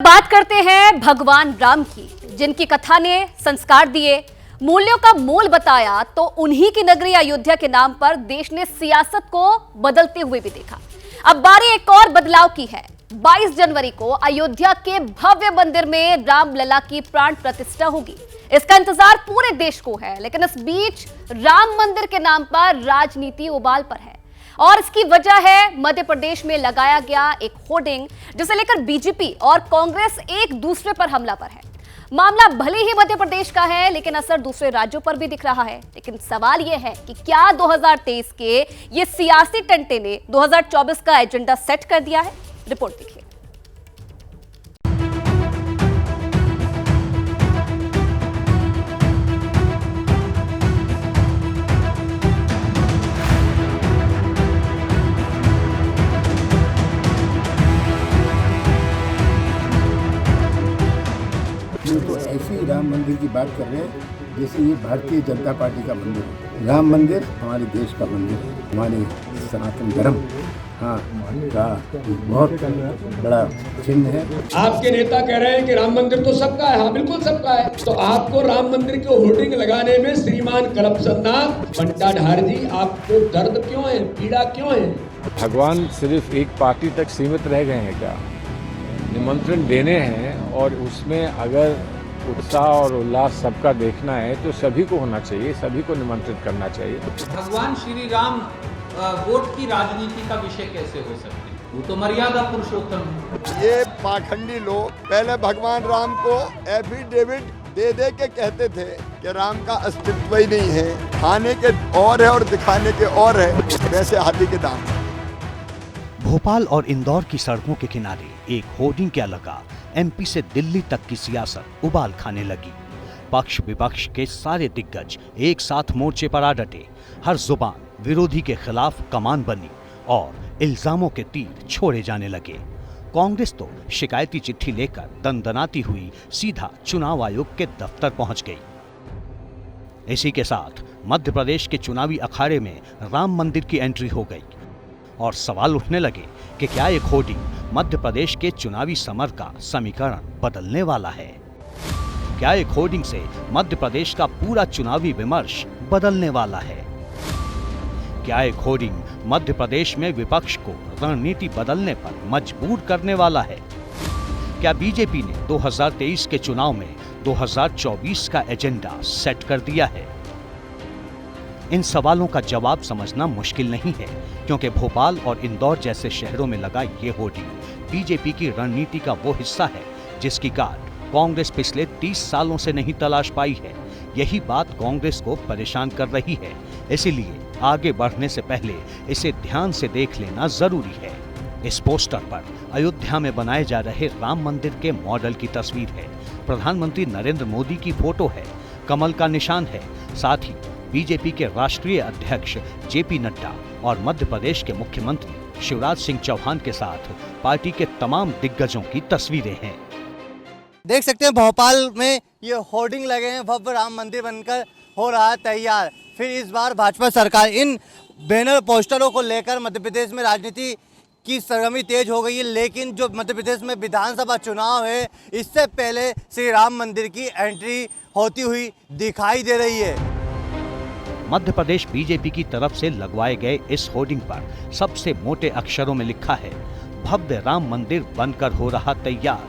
बात करते हैं भगवान राम की, जिनकी कथा ने संस्कार दिए, मूल्यों का मोल बताया। तो उन्हीं की नगरी अयोध्या के नाम पर देश ने सियासत को बदलते हुए भी देखा। अब बारी एक और बदलाव की है। 22 जनवरी को अयोध्या के भव्य मंदिर में रामलला की प्राण प्रतिष्ठा होगी। इसका इंतजार पूरे देश को है, लेकिन इस बीच राम मंदिर के नाम पर राजनीति उबाल पर है और इसकी वजह है मध्य प्रदेश में लगाया गया एक होर्डिंग, जिसे लेकर बीजेपी और कांग्रेस एक दूसरे पर हमला पर है। मामला भले ही मध्य प्रदेश का है, लेकिन असर दूसरे राज्यों पर भी दिख रहा है। लेकिन सवाल यह है कि क्या 2023 के ये सियासी टंटे ने 2024 का एजेंडा सेट कर दिया है? रिपोर्ट देखिए। तो ऐसे ही राम मंदिर की बात कर रहे हैं जैसे ये भारतीय जनता पार्टी का मंदिर है। राम मंदिर हमारे देश का मंदिर है, हमारे सनातन धर्म का बहुत बड़ा चिन्ह है। आपके नेता कह रहे हैं कि राम मंदिर तो सबका है। हाँ, बिल्कुल सबका है। तो आपको राम मंदिर की होर्डिंग लगाने में श्रीमान करप्शननाथ बंटाधार जी, आपको दर्द क्यों है, पीड़ा क्यों है? भगवान सिर्फ एक पार्टी तक सीमित रह गए हैं क्या? निमंत्रण देने हैं और उसमें अगर उत्साह और उल्लास सबका देखना है तो सभी को होना चाहिए, सभी को निमंत्रित करना चाहिए। भगवान श्री राम वोट की राजनीति का विषय कैसे हो सकती है? वो तो मर्यादा पुरुषोत्तम है। ये पाखंडी लोग पहले भगवान राम को एफिडेविट दे दे के कहते थे कि राम का अस्तित्व ही नहीं है, खाने के और है और दिखाने के और है, वैसे हाथी के दाम। भोपाल और इंदौर की सड़कों के किनारे एक होर्डिंग क्या लगा, एमपी से दिल्ली तक की सियासत उबाल खाने लगी। पक्ष विपक्ष के सारे दिग्गज एक साथ मोर्चे पर आ डटे। हर जुबान विरोधी के खिलाफ कमान बनी और इल्जामों के तीर छोड़े जाने लगे। कांग्रेस तो शिकायती चिट्ठी लेकर दनदनाती हुई सीधा चुनाव आयोग के दफ्तर पहुंच गई। इसी के साथ मध्य प्रदेश के चुनावी अखाड़े में राम मंदिर की एंट्री हो गई और सवाल उठने लगे कि क्या एक होर्डिंग मध्य प्रदेश के चुनावी समर का समीकरण बदलने वाला है? क्या एक होर्डिंग से मध्य प्रदेश का पूरा चुनावी विमर्श बदलने वाला है? क्या एक होर्डिंग मध्य प्रदेश में विपक्ष को रणनीति बदलने पर मजबूर करने वाला है? क्या बीजेपी ने 2023 के चुनाव में 2024 का एजेंडा सेट कर दिया है? इन सवालों का जवाब समझना मुश्किल नहीं है, क्योंकि भोपाल और इंदौर जैसे शहरों में लगा ये होर्डिंग बीजेपी की रणनीति का वो हिस्सा है जिसकी गांठ कांग्रेस पिछले 30 सालों से नहीं तलाश पाई है। यही बात कांग्रेस को परेशान कर रही है। इसीलिए आगे बढ़ने से पहले इसे ध्यान से देख लेना जरूरी है। इस पोस्टर पर अयोध्या में बनाए जा रहे राम मंदिर के मॉडल की तस्वीर है। प्रधानमंत्री नरेंद्र मोदी की फोटो है, कमल का निशान है। साथ ही बीजेपी के राष्ट्रीय अध्यक्ष जेपी नड्डा और मध्य प्रदेश के मुख्यमंत्री शिवराज सिंह चौहान के साथ पार्टी के तमाम दिग्गजों की तस्वीरें हैं। देख सकते हैं भोपाल में ये होर्डिंग लगे हैं, भव्य राम मंदिर बनकर हो रहा है तैयार। फिर इस बार भाजपा सरकार इन बैनर पोस्टरों को लेकर मध्य प्रदेश में राजनीति की सरगर्मी तेज हो गई है। लेकिन जो मध्य प्रदेश में विधानसभा चुनाव है, इससे पहले श्री राम मंदिर की एंट्री होती हुई दिखाई दे रही है। मध्य प्रदेश बीजेपी की तरफ से लगवाए गए इस होर्डिंग पर सबसे मोटे अक्षरों में लिखा है, भव्य राम मंदिर बनकर हो रहा तैयार,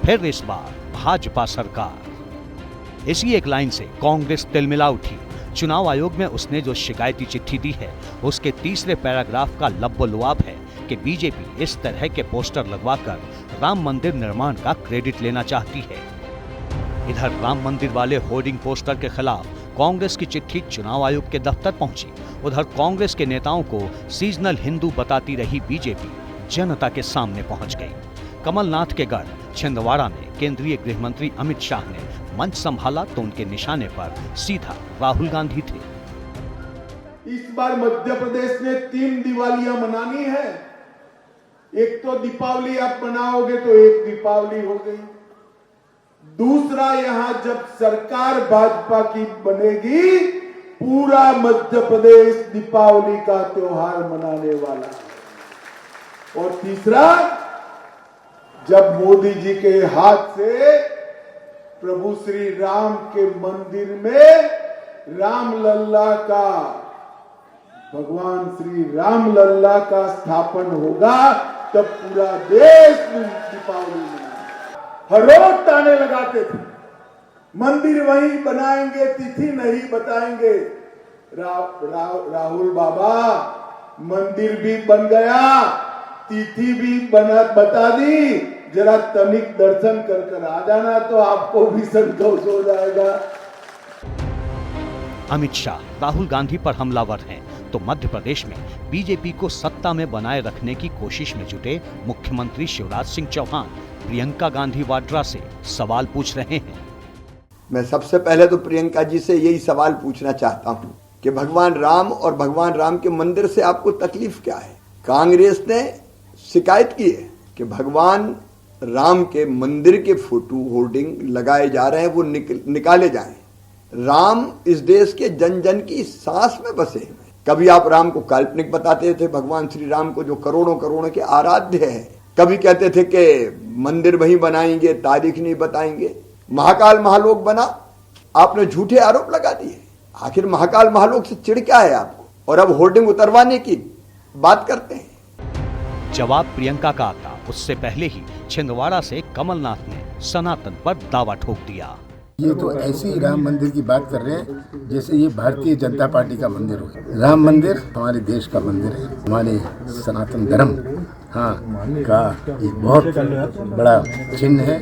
फिर इस बार भाजपा सरकार। इसी एक लाइन से कांग्रेस तिलमिला उठी। चुनाव आयोग में उसने जो शिकायती चिट्ठी दी है, उसके तीसरे पैराग्राफ का लब्बो-लुआब है कि बीजेपी इस तरह के पोस्टर लगवाकर राम मंदिर निर्माण का क्रेडिट लेना चाहती है। इधर राम मंदिर वाले होर्डिंग पोस्टर के खिलाफ कांग्रेस की चिट्ठी चुनाव आयोग के दफ्तर पहुंची। उधर कांग्रेस के नेताओं को सीजनल हिंदू बताती रही बीजेपी जनता के सामने पहुंच गई। कमलनाथ के गढ़ छिंदवाड़ा में केंद्रीय गृह मंत्री अमित शाह ने मंच संभाला तो उनके निशाने पर सीधा राहुल गांधी थे। इस बार मध्य प्रदेश ने 3 दिवालियां मनानी है। एक तो दीपावली आप मनाओगे तो एक दीपावली हो गई। दूसरा, यहां जब सरकार भाजपा की बनेगी, पूरा मध्य प्रदेश दीपावली का त्योहार मनाने वाला है। और तीसरा, जब मोदी जी के हाथ से प्रभु श्री राम के मंदिर में राम लल्ला का, भगवान श्री राम लल्ला का स्थापन होगा, तब पूरा देश दीपावली मनाएगा। हर रोज ताने लगाते थे, मंदिर वहीं बनाएंगे, तिथि नहीं बताएंगे। राहुल बाबा, मंदिर भी बन गया, तिथि भी बता दी, जरा तनिक दर्शन कर आ जाना तो आपको भी संतोष हो जाएगा। अमित शाह राहुल गांधी पर हमलावर हैं, तो मध्य प्रदेश में बीजेपी को सत्ता में बनाए रखने की कोशिश में जुटे मुख्यमंत्री शिवराज सिंह चौहान प्रियंका गांधी वाड्रा से सवाल पूछ रहे हैं। मैं सबसे पहले तो प्रियंका जी से यही सवाल पूछना चाहता हूं कि भगवान राम और भगवान राम के मंदिर से आपको तकलीफ क्या है? कांग्रेस ने शिकायत की है कि भगवान राम के मंदिर के फोटो होर्डिंग लगाए जा रहे हैं, वो निकाले जाएं। राम इस देश के जन जन की सांस में बसे हैं। कभी आप राम को काल्पनिक बताते थे, भगवान श्री राम को जो करोड़ों करोड़ों के आराध्य है, कभी कहते थे कि मंदिर वहीं बनाएंगे, तारीख नहीं बताएंगे। महाकाल महालोक बना, आपने झूठे आरोप लगा दिए। आखिर महाकाल महालोक से चिढ़ क्या है आपको? और अब होर्डिंग उतरवाने की बात करते हैं। जवाब प्रियंका का आता उससे पहले ही छिंदवाड़ा से कमलनाथ ने सनातन पर दावा ठोक दिया। ये तो ऐसे ही राम मंदिर की बात कर रहे हैं जैसे ये भारतीय जनता पार्टी का मंदिर हो। राम मंदिर हमारे देश का मंदिर है, हमारे सनातन धर्म का एक बहुत बड़ा चिन्ह है।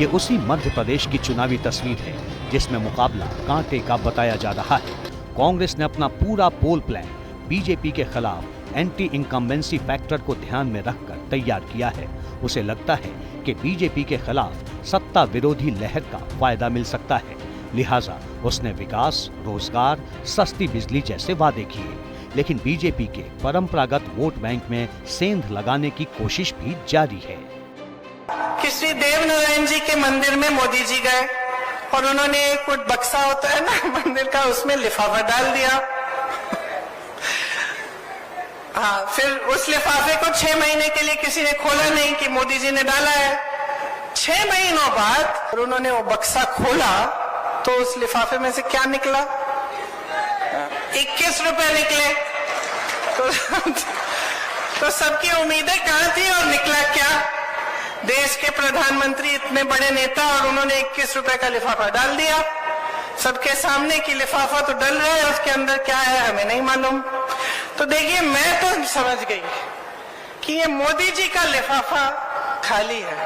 ये उसी मध्य प्रदेश की चुनावी तस्वीर है जिसमें मुकाबला कांटे का बताया जा रहा है। कांग्रेस ने अपना पूरा पोल प्लान बीजेपी के खिलाफ एंटी इनकम्बेंसी फैक्टर को ध्यान में रखकर तैयार किया है। उसे लगता है कि बीजेपी के खिलाफ सत्ता विरोधी लहर का फायदा मिल सकता है, लिहाजा उसने विकास, रोजगार, सस्ती बिजली जैसे वादे किए। लेकिन बीजेपी के परंपरागत वोट बैंक में सेंध लगाने की कोशिश भी जारी है। किसी देवनारायण जी के मंदिर में मोदी जी गए और उन्होंने एक बक्सा होता है ना मंदिर का, उसमें लिफाफा डाल दिया। हाँ, फिर उस लिफाफे को 6 महीने के लिए किसी ने खोला नहीं कि मोदी जी ने डाला है। 6 महीनों बाद उन्होंने वो बक्सा खोला तो उस लिफाफे में से क्या निकला? 21 रुपए निकले। तो सबकी उम्मीदें कहां थी और निकला क्या? देश के प्रधानमंत्री इतने बड़े नेता और उन्होंने 21 रुपए का लिफाफा डाल दिया सबके सामने कि लिफाफा तो डल रहा है, उसके अंदर क्या है हमें नहीं मालूम। तो देखिए, मैं तो समझ गई कि ये मोदी जी का लिफाफा खाली है।